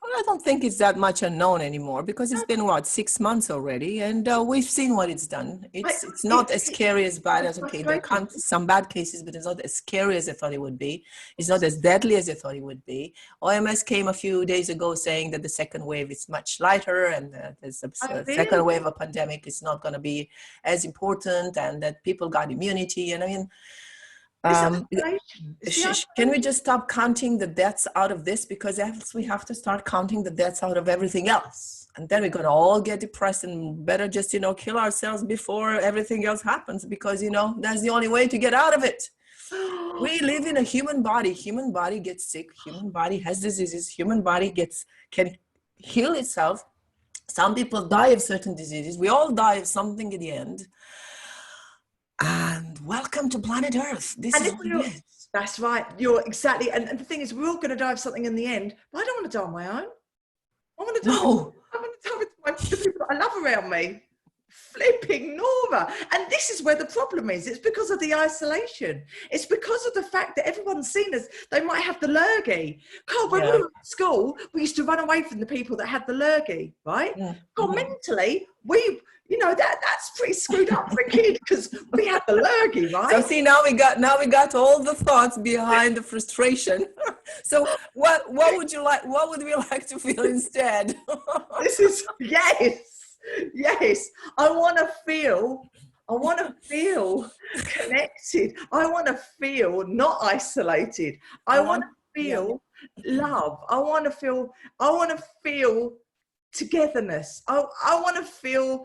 Well, I don't think it's that much unknown anymore, because it's been, what, 6 months already, and we've seen what it's done. It's not as scary as bad as, okay, there are some bad cases, but it's not as scary as I thought it would be. It's not as deadly as I thought it would be. OMS came a few days ago saying that the second wave is much lighter, and there's a second wave of pandemic is not going to be as important, and that people got immunity. And I mean, can we just stop counting the deaths out of this? Because else we have to start counting the deaths out of everything else. And then we're going to all get depressed, and better just, kill ourselves before everything else happens, because, that's the only way to get out of it. We live in a human body. Human body gets sick. Human body has diseases. Human body can heal itself. Some people die of certain diseases. We all die of something in the end. And welcome to planet Earth. This is what it is. That's right. You're exactly. And the thing is, we're all going to die of something in the end. But I don't want to die on my own. I want to die. No. I want to die with the people that I love around me. Flipping Nora. And this is where the problem is. It's because of the isolation. It's because of the fact that everyone's seen us. They might have the lurgy. God, when we were at school, we used to run away from the people that had the lurgy, right? Yeah. God, mentally, that's pretty screwed up for a kid, because we had the lurgy, right? So see, now we got all the thoughts behind the frustration. So what would you like? What would we like to feel instead? This is yes. I want to feel connected. I want to feel not isolated. I want to feel love. I want to feel togetherness. I want to feel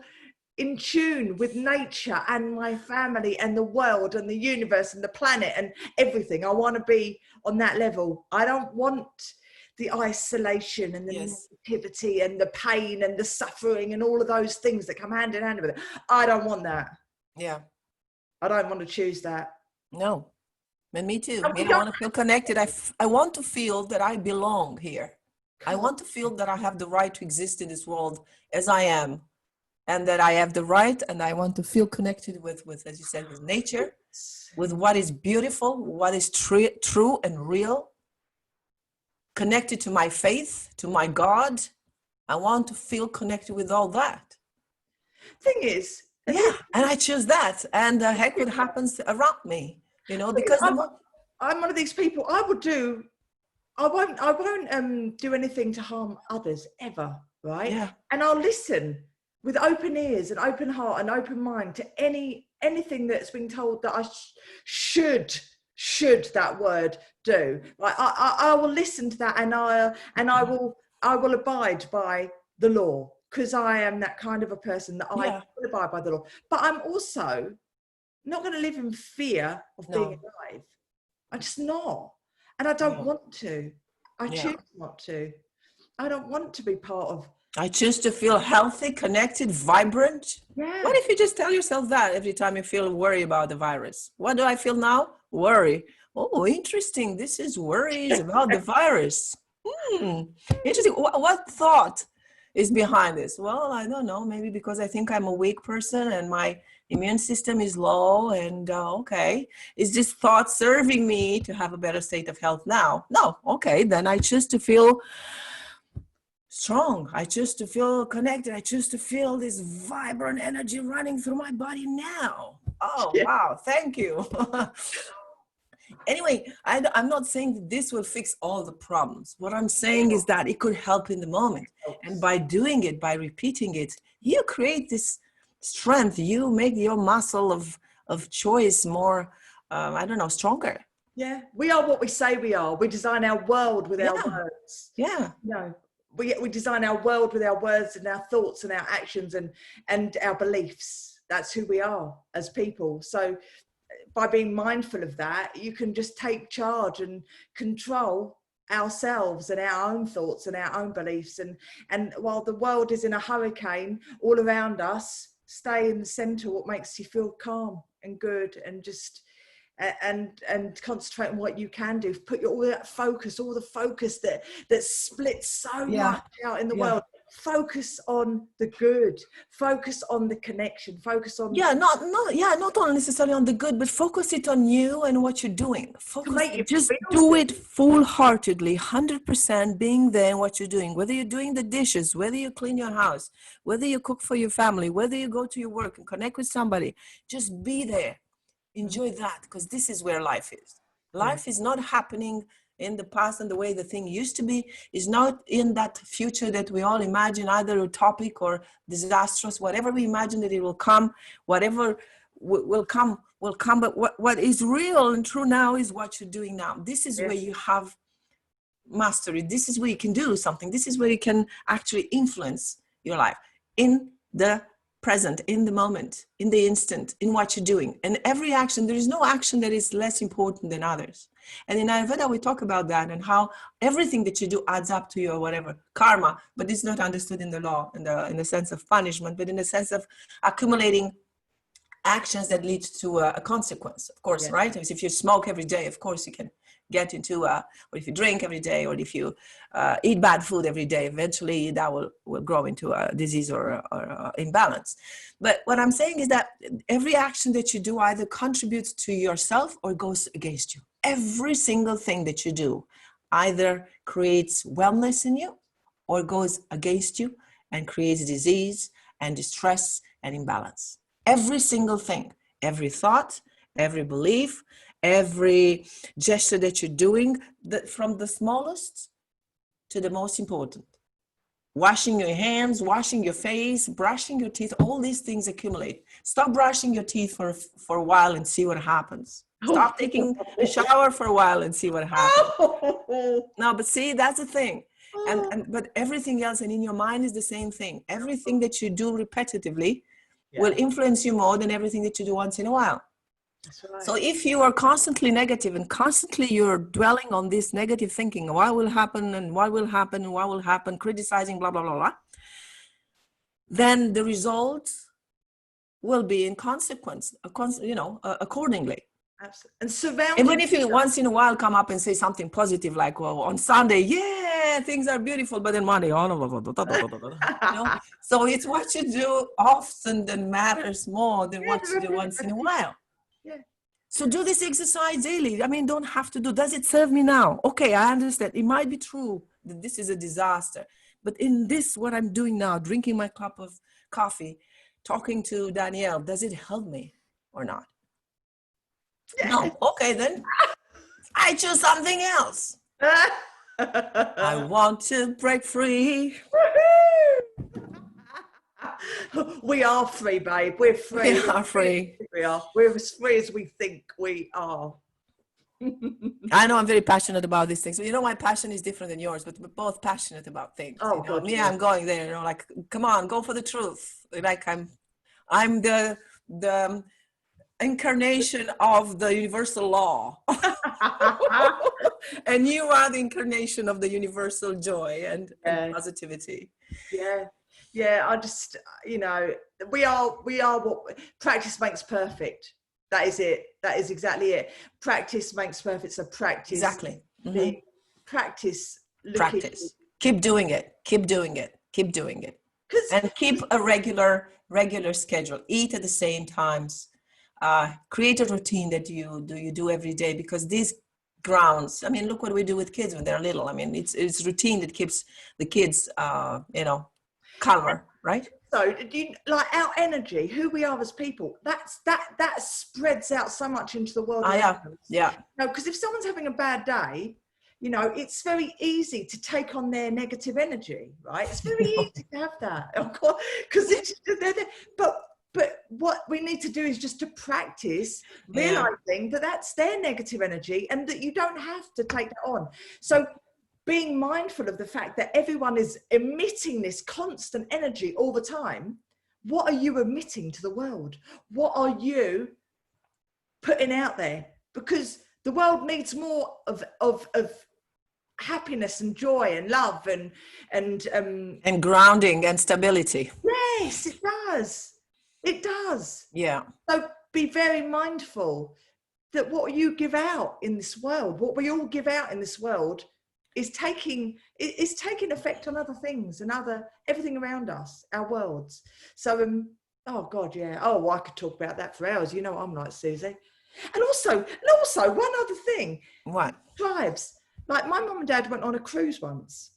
in tune with nature and my family and the world and the universe and the planet and everything. I want to be on that level. I don't want the isolation and the negativity and the pain and the suffering and all of those things that come hand in hand with it. I don't want that. Yeah. I don't want to choose that. No. And me too. I want to feel connected. I want to feel that I belong here. I want to feel that I have the right to exist in this world as I am, and that I have the right, and I want to feel connected with, as you said, with nature, with what is beautiful, what is true and real, connected to my faith, to my God. I want to feel connected with all that. Thing is, and I choose that, and heck, what happens around me, because I'm one of these people. I won't do anything to harm others ever, right? Yeah. And I'll listen with open ears and open heart and open mind to anything that's been told that I should that word do. Like I will listen to that, and I will abide by the law, because I am that kind of a person that I will abide by the law. But I'm also not going to live in fear of being alive. I'm just not. And I don't want to. I choose not to. I don't want to be part of. I choose to feel healthy, connected, vibrant. Yeah. What if you just tell yourself that every time you feel worry about the virus? What do I feel now? Worry. Oh, interesting. This is worries about the virus. Interesting. What thought is behind this? Well, I don't know. Maybe because I think I'm a weak person and my immune system is low, and is this thought serving me to have a better state of health now? No. Okay, then I choose to feel strong. I choose to feel connected. I choose to feel this vibrant energy running through my body now. Oh, wow. Thank you. Anyway, I'm not saying that this will fix all the problems. What I'm saying is that it could help in the moment. And by doing it, by repeating it, you create this strength. You make your muscle of choice more, stronger. Yeah, we are what we say we are. We design our world with our words. Yeah. No, we design our world with our words and our thoughts and our actions and our beliefs. That's who we are as people. So by being mindful of that, you can just take charge and control ourselves and our own thoughts and our own beliefs. And while the world is in a hurricane all around us, stay in the center, what makes you feel calm and good, and just and concentrate on what you can do. Put all the focus that splits so much out in the world. focus on the good, focus on the connection, focus on not only necessarily on the good, but focus it on you and what you're doing. Focus, just do it full-heartedly, 100% being there in what you're doing, whether you're doing the dishes, whether you clean your house, whether you cook for your family, whether you go to your work and connect with somebody. Just be there, enjoy that, because this is where life is. Life is not happening in the past and the way the thing used to be, is not in that future that we all imagine, either utopic or disastrous. Whatever we imagine that it will come, whatever will come. But what is real and true now is what you're doing now. This is where you have mastery. This is where you can do something. This is where you can actually influence your life in the present, in the moment, in the instant, in what you're doing. And every action, there is no action that is less important than others. And in Ayurveda, we talk about that and how everything that you do adds up to your whatever karma, but it's not understood in the law, in the sense of punishment, but in the sense of accumulating actions that lead to a consequence, of course, right? Because if you smoke every day, of course you can get into, or if you drink every day, or if you eat bad food every day, eventually that will grow into a disease or imbalance. But what I'm saying is that every action that you do either contributes to yourself or goes against you. Every single thing that you do either creates wellness in you or goes against you and creates disease and distress and imbalance. Every single thing, every thought, every belief, every gesture that you're doing, from the smallest to the most important. Washing your hands, washing your face, brushing your teeth, all these things accumulate. Stop brushing your teeth for a while and see what happens. Stop taking a shower for a while and see what happens. No, but see, that's the thing. But everything else, and in your mind, is the same thing. Everything that you do repetitively will influence you more than everything that you do once in a while. That's right. So if you are constantly negative and constantly you're dwelling on this negative thinking, what will happen and what will happen and what will happen, criticizing, blah, blah, blah, blah, then the result will be in consequence, accordingly. Absolutely. And surrounding. Even if you once in a while come up and say something positive, like, well, on Sunday, things are beautiful, but then Monday, So it's what you do often that matters more than what you do once in a while. Yeah. So do this exercise daily. I mean, don't have to do. Does it serve me now? Okay, I understand. It might be true that this is a disaster, but in this, what I'm doing now, drinking my cup of coffee, talking to Danielle, does it help me or not? No. Okay, then I choose something else. I want to break free. We are free, babe. We're free. We are free. We are. We're as free as we think we are. I know I'm very passionate about these things. You know, my passion is different than yours, but we're both passionate about things. Oh, God, me, I'm going there. Like, come on, go for the truth. Like I'm the incarnation of the universal law. And you are the incarnation of the universal joy and positivity. Yeah, I just, we are what practice makes perfect. That is it. That is exactly it. Practice makes perfect. So practice. Exactly. Mm-hmm. Practice. Practice. Keep doing it. Keep doing it. Keep doing it. And keep a regular schedule. Eat at the same times. Create a routine that you do every day, because these grounds, I mean, look what we do with kids when they're little. I mean, it's routine that keeps the kids, calmer, right? So, like our energy, who we are as people, that spreads out so much into the world. Yeah. No, because if someone's having a bad day, it's very easy to take on their negative energy, right? It's very easy to have that, of course, because it's but what we need to do is just to practice realizing that that's their negative energy and that you don't have to take that on. So being mindful of the fact that everyone is emitting this constant energy all the time. What are you emitting to the world? What are you putting out there? Because the world needs more of happiness and joy and love and grounding and stability. Yes, it does. It does. Yeah. So be very mindful that what you give out in this world, what we all give out in this world, is taking effect on other things and everything around us, our worlds. So oh God, yeah. Oh, I could talk about that for hours. You know what I'm like, Susie. And also one other thing. What? Tribes. Like my mum and dad went on a cruise once.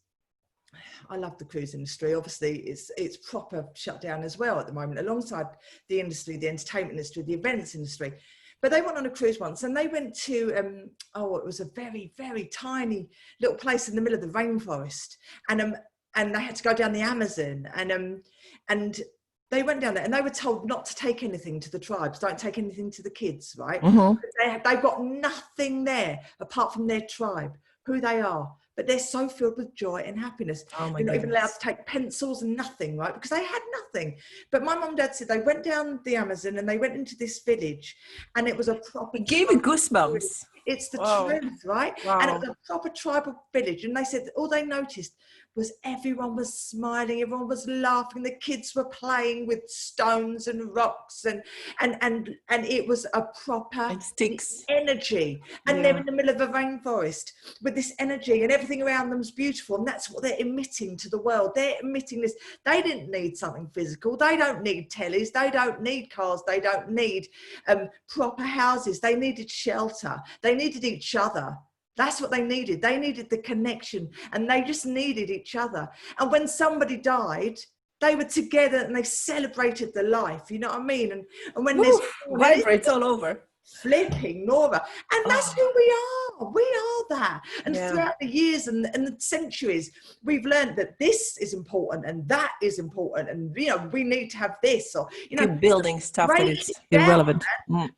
I love the cruise industry. Obviously, it's proper shut down as well at the moment, alongside the industry, the entertainment industry, the events industry. But they went on a cruise once, and they went to it was a very, very tiny little place in the middle of the rainforest, and they had to go down the Amazon, and they went down there, and they were told not to take anything to the tribes. Don't take anything to the kids, right? Mm-hmm. They've got nothing there apart from their tribe, who they are. But they're so filled with joy and happiness. Oh my They're not even goodness. allowed to take pencils and nothing, right? Because they had nothing. But my mum and dad said they went down the Amazon and they went into this village, and it was a proper... It gave me goosebumps. It's the Wow. truth, right? Wow. And it was a proper tribal village. And they said all they noticed was everyone was smiling, everyone was laughing, the kids were playing with stones and rocks, and it was a proper energy. And they're in the middle of a rainforest with this energy, and everything around them's beautiful, and that's what they're emitting to the world. They're emitting this. They didn't need something physical. They don't need tellies. They don't need cars. They don't need proper houses. They needed shelter. They needed each other. That's what they needed. They needed the connection, and they just needed each other. And when somebody died, they were together and they celebrated the life. You know what I mean? And when there's vibrates all over. Flipping Nora, and that's who we are. We are that. And throughout the years and the centuries, we've learned that this is important and that is important, and we need to have this, or keep building stuff that is irrelevant.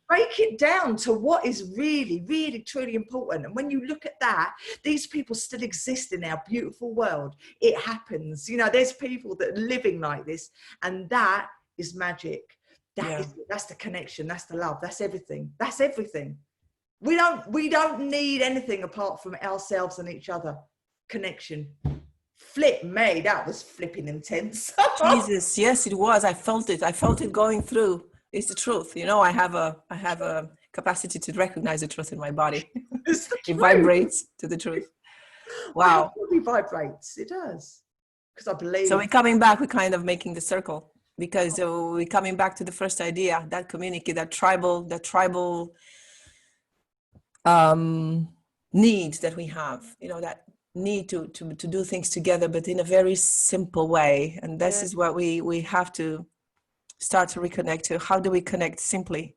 Break it down to what is really, really, truly important. And when you look at that, these people still exist in our beautiful world. It happens. There's people that are living like this, and that is magic. That's the connection. That's the love. That's everything. That's everything. We don't need anything apart from ourselves and each other. Connection. Flip me. That was flipping intense. Jesus, yes, it was. I felt it going through. It's the truth. I have a capacity to recognize the truth in my body. It vibrates to the truth. Wow. It vibrates. It does. Because I believe. So we're coming back. We're kind of making the circle. Because we're coming back to the first idea, that community, that tribal needs that we have, that need to do things together, but in a very simple way. And this is what we have to start to reconnect to. How do we connect simply?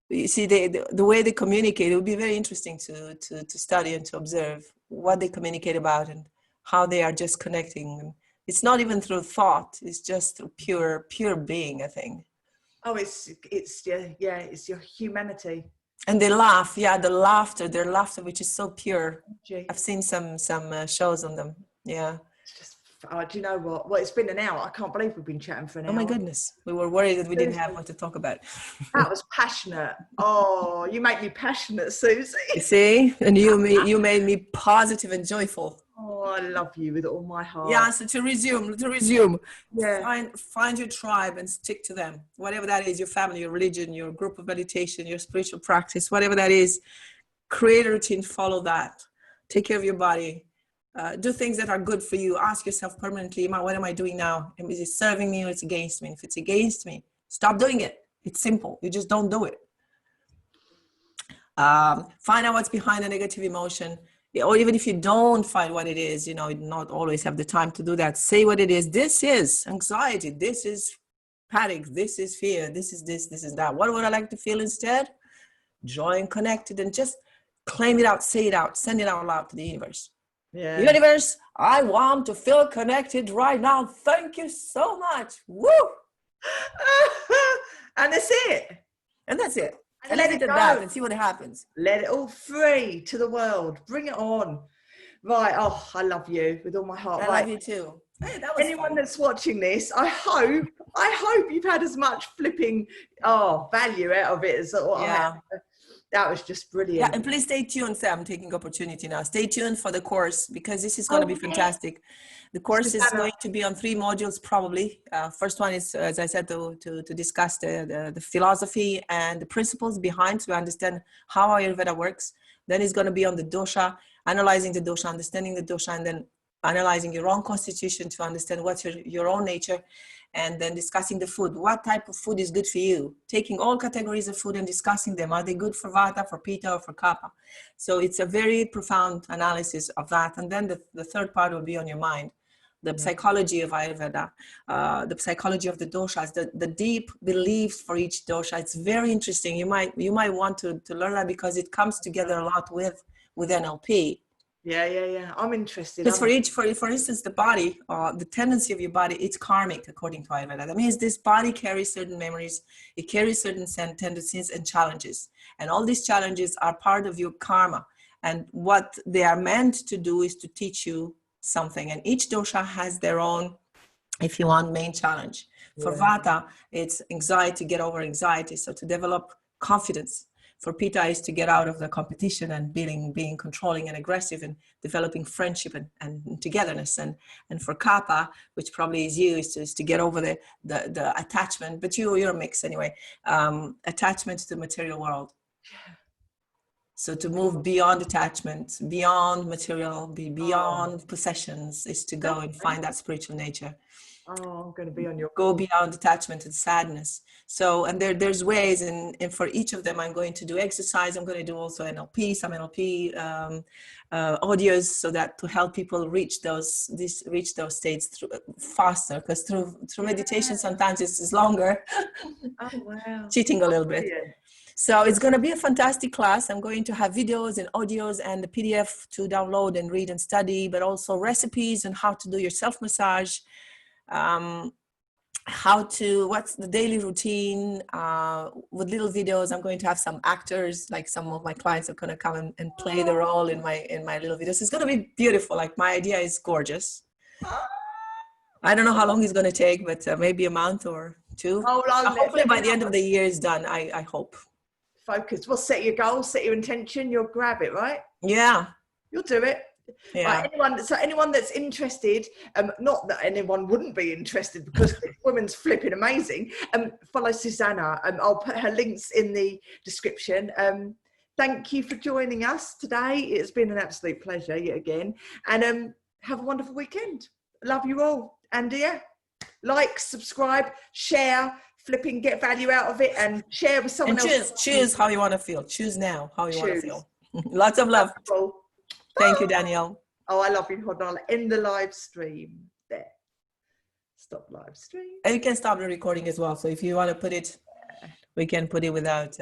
You see, the way they communicate, it would be very interesting to study and to observe what they communicate about and how they are just connecting. It's not even through thought. It's just through pure being, I think. Oh, it's your humanity. And they laugh. Yeah, their laughter, which is so pure. I've seen some shows on them. Yeah. It's just, do you know what? Well, it's been an hour. I can't believe we've been chatting for an hour. Oh my goodness. We were worried that we didn't have what to talk about. That was passionate. Oh, you make me passionate, Susie. You see? And you made me positive and joyful. Oh, I love you with all my heart. Yeah, so to resume, find your tribe and stick to them. Whatever that is, your family, your religion, your group of meditation, your spiritual practice, whatever that is, create a routine, follow that. Take care of your body. Do things that are good for you. Ask yourself permanently, what am I doing now? Is it serving me or it's against me? And if it's against me, stop doing it. It's simple. You just don't do it. Find out what's behind the negative emotion. Or even if you don't find what it is, you not always have the time to do that. Say what it is. This is anxiety. This is panic. This is fear. This is this is that. What would I like to feel instead? Joy and connected, and just claim it out, say it out, send it out loud to the universe. Yeah. Universe, I want to feel connected right now. Thank you so much. Woo! And that's it. And that's it. And let it at that and see what happens. Let it all free to the world. Bring it on. Right. Oh, I love you with all my heart. I love you too. Hey, that was anyone fun. That's watching this, I hope you've had as much flipping value out of it as what I have. That was just brilliant. Yeah, and please stay tuned. Sam, I'm taking opportunity now. Stay tuned for the course because this is going to be fantastic. The course is going to be on 3 modules probably. First one is, as I said, to discuss the philosophy and the principles behind to understand how Ayurveda works. Then it's going to be on the dosha analyzing the dosha, understanding the dosha, and then analyzing your own constitution to understand what's your own nature, and then discussing the food. What type of food is good for you? Taking all categories of food and discussing them. Are they good for Vata, for Pitta, or for Kapha? So it's a very profound analysis of that. And then the third part will be on your mind. The psychology of Ayurveda, the psychology of the doshas, the deep beliefs for each dosha. It's very interesting. You might want to learn that, because it comes together a lot with NLP. Yeah. I'm interested. Because for instance, the body, the tendency of your body, it's karmic according to Ayurveda. That means this body carries certain memories, it carries certain tendencies and challenges. And all these challenges are part of your karma. And what they are meant to do is to teach you something. And each dosha has their own, if you want, main challenge. For Vata, it's anxiety, get over anxiety. So to develop confidence. For Pitta is to get out of the competition and being controlling and aggressive, and developing friendship and togetherness. And for Kapha, which probably is you, is to get over the attachment, but you're a mix anyway, attachment to the material world. So to move beyond attachment, beyond material, beyond possessions, is to go and find that spiritual nature. Oh, I'm going to be on your go beyond attachment and sadness. So, and there's ways, and for each of them, I'm going to do exercise. I'm going to do also some NLP audios, so that to help people reach those states faster, because through meditation sometimes it's longer. Oh wow! Cheating a little bit. So it's going to be a fantastic class. I'm going to have videos and audios and the PDF to download and read and study, but also recipes on how to do your self-massage. What's the daily routine, with little videos. I'm going to have some actors, like some of my clients are going to come and play the role in my little videos. It's going to be beautiful. Like, my idea is gorgeous. I don't know how long it's going to take, but maybe a month or two. Hopefully by the end of the year is done. I hope. Focus. Well, set your goals, set your intention, you'll grab it, right? Yeah. You'll do it. Yeah. Anyone that's interested, not that anyone wouldn't be interested, because this woman's flipping amazing, follow Suzana. I'll put her links in the description. Thank you for joining us today. It's been an absolute pleasure yet again, and have a wonderful weekend. Love you all, and like, subscribe, share, flipping get value out of it, and share with someone else. Choose how you want to feel. Choose now how you want to feel. Lots of love. Thank you, Danielle. Oh, I love you. Hold on. End the live stream. There. Stop live stream. And you can stop the recording as well. So if you want to put it, we can put it without